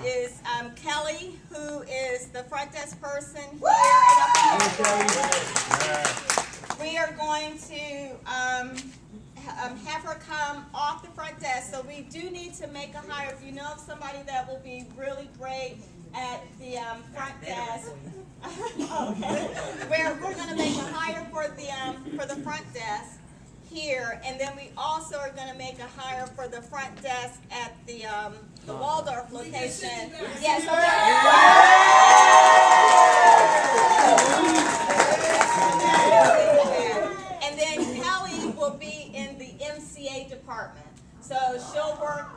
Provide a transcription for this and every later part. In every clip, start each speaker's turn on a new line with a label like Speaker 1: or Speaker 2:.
Speaker 1: is Kelly, who is the front desk person here at We are going to have her come off the front desk. So we do need to make a hire. If you know of somebody that will be really great at the front desk, okay. We're going to make a hire for the front desk here, and then we also are going to make a hire for the front desk at the Waldorf location. Yes. And then Kelly will be in the MCA department. So she'll work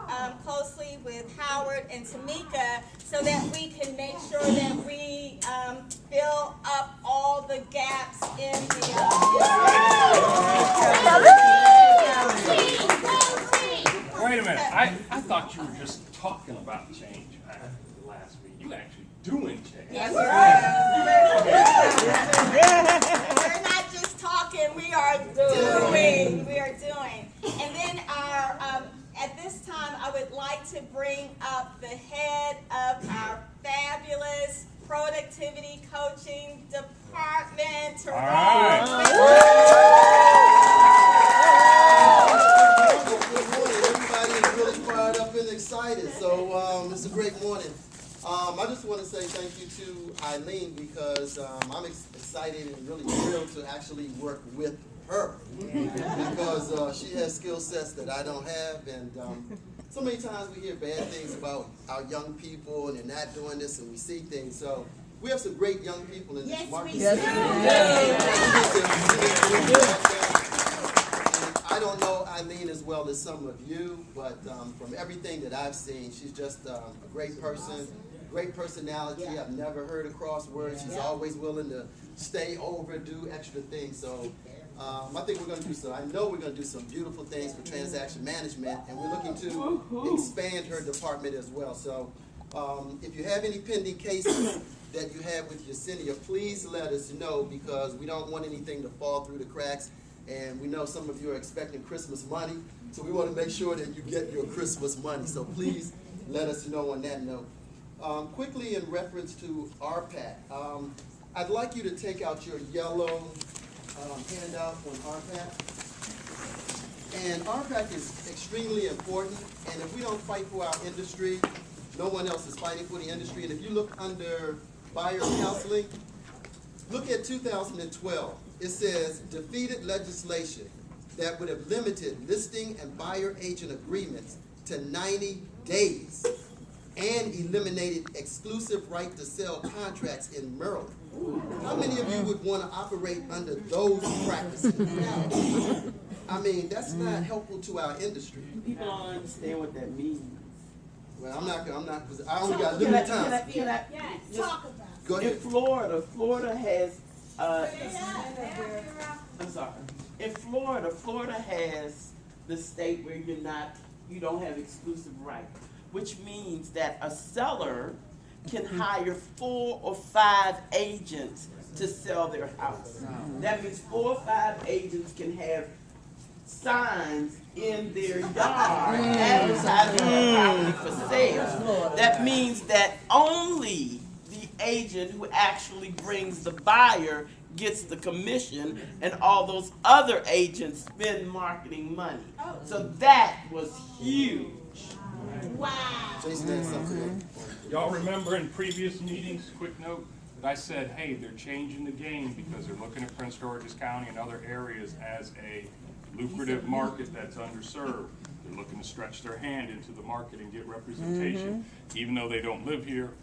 Speaker 1: closely with Howard and Tamika so that we can make sure that we fill up all the gaps in the
Speaker 2: Wait a minute. I thought you were just talking about change last week. You actually doing change.
Speaker 1: Yes, we're not just talking, we are doing. We are doing. And then at this time, I would like to bring up the head of our fabulous productivity coaching department, Tyrone.
Speaker 3: Good morning. Everybody is really fired up and excited. So it's a great morning. I just want to say thank you to Eileen because I'm excited and really thrilled to actually work with her because she has skill sets that I don't have, and so many times we hear bad things about our young people and they're not doing this, and we see things. So we have some great young people in this market. Yes, I don't know Eileen as well as some of you, but from everything that I've seen, she's just a great person, great personality. I've never heard her cross words. She's always willing to stay over, do extra things. So I think we're going to do some. I know we're going to do some beautiful things for transaction management, and we're looking to expand her department as well. So if you have any pending cases that you have with Yesenia, please let us know because we don't want anything to fall through the cracks. And we know some of you are expecting Christmas money, so we want to make sure that you get your Christmas money. So please let us know on that note. Quickly in reference to RPAC, I'd like you to take out your yellow handout on RPAC. And RPAC is extremely important, and if we don't fight for our industry, no one else is fighting for the industry. And if you look under buyer counseling, look at 2012. It says defeated legislation that would have limited listing and buyer agent agreements to 90 days and eliminated exclusive right to sell contracts in Maryland. How many of you would want to operate under those practices? I mean, that's not helpful to our industry.
Speaker 4: People don't understand what that means.
Speaker 3: Well, I'm not, because I only got limited time.
Speaker 1: Talk about it.
Speaker 3: Go ahead.
Speaker 4: In Florida has, I'm sorry. In Florida has the state where you don't have exclusive right, which means that a seller can hire 4 or 5 agents to sell their house. That means 4 or 5 agents can have signs in their yard advertising their property for sale. That means that only the agent who actually brings the buyer gets the commission, and all those other agents spend marketing money. So that was huge.
Speaker 1: Wow.
Speaker 3: Jason had something.
Speaker 2: Y'all remember in previous meetings, quick note, that I said, hey, they're changing the game because they're looking at Prince George's County and other areas as a lucrative market that's underserved. They're looking to stretch their hand into the market and get representation, even though they don't live here,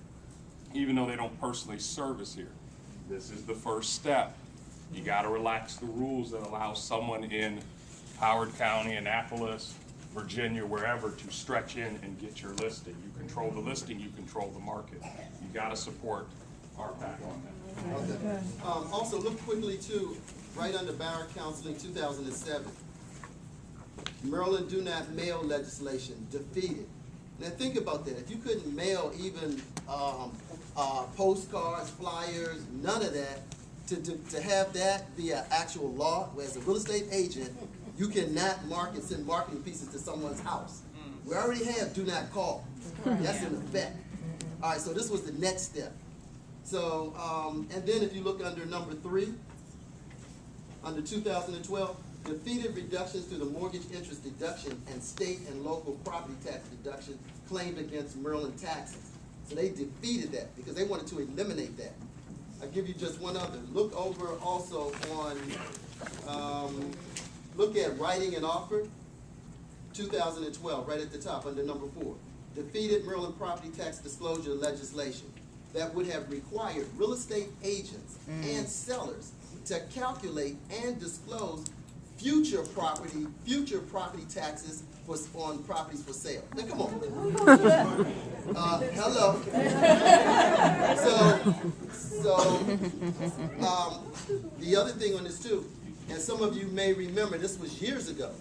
Speaker 2: even though they don't personally service here. This is the first step. You got to relax the rules that allow someone in Howard County, Annapolis, Virginia, wherever, to stretch in and get your listing. You control the listing, you control the market. You got to support RPAC on that.
Speaker 3: Okay. Also, look quickly too, right under buyer counseling 2007. Maryland do not mail legislation defeated. Now think about that. If you couldn't mail even postcards, flyers, none of that, to have that be an actual law, where as a real estate agent, you cannot send marketing pieces to someone's house. We already have do not call. That's in effect. All right, so this was the next step. So, and then if you look under number 3, under 2012, defeated reductions to the mortgage interest deduction and state and local property tax deduction claimed against Maryland taxes. So they defeated that because they wanted to eliminate that. I'll give you just one other. Look over also on, look at writing an offer, 2012, right at the top under number 4. Defeated Maryland property tax disclosure legislation that would have required real estate agents and sellers to calculate and disclose future property taxes on properties for sale. Now, come on. Hello. The other thing on this too, and some of you may remember, this was years ago,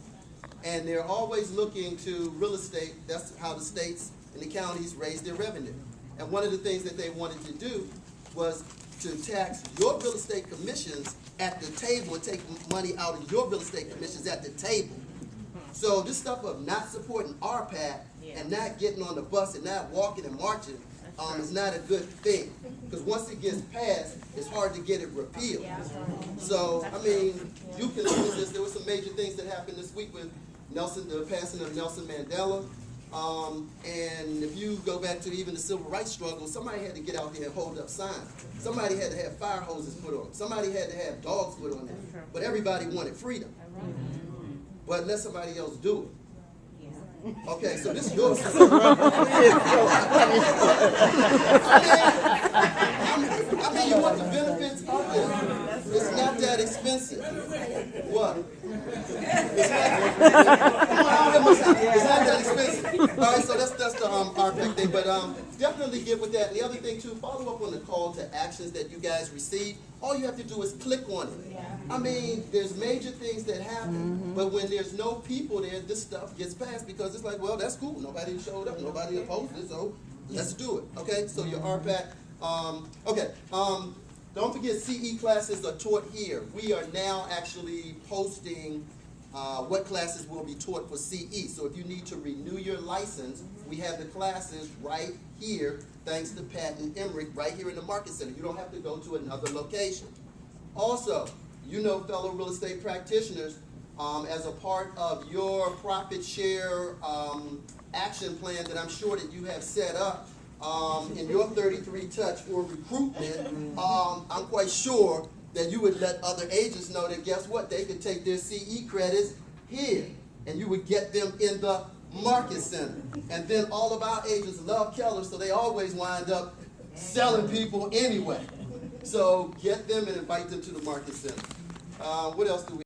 Speaker 3: and they're always looking to real estate. That's how the states and the counties raise their revenue. And one of the things that they wanted to do was to tax your real estate commissions at the table and take money out of your real estate commissions at the table. So this stuff of not supporting RPAC and not getting on the bus and not walking and marching is not a good thing. Because once it gets passed, it's hard to get it repealed. So, I mean, you can look at this. There were some major things that happened this week with the passing of Nelson Mandela. And if you go back to even the civil rights struggle, somebody had to get out there and hold up signs. Somebody had to have fire hoses put on them. Somebody had to have dogs put on them. But everybody wanted freedom. But let somebody else do it. Okay, so this is yours. I mean, you want the benefits of it. It's not that expensive. What? It's not that expensive. All right, so that's the RPAC thing. But definitely get with that. And the other thing too, follow up on the call to actions that you guys received. All you have to do is click on it. I mean, there's major things that happen, but when there's no people there, this stuff gets passed because it's like, well, that's cool. Nobody showed up. Nobody opposed it, so let's do it. Okay, so your RPAC. Don't forget CE classes are taught here. We are now actually posting what classes will be taught for CE. So if you need to renew your license, we have the classes right here, thanks to Pat and Emmerich, right here in the Market Center. You don't have to go to another location. Also, you know, fellow real estate practitioners, as a part of your profit share action plan that I'm sure that you have set up in your 33 touch for recruitment, I'm quite sure that you would let other agents know that guess what, they could take their CE credits here and you would get them in the Market Center. And then all of our agents love Keller, so they always wind up selling people anyway. So get them and invite them to the Market Center. What else do we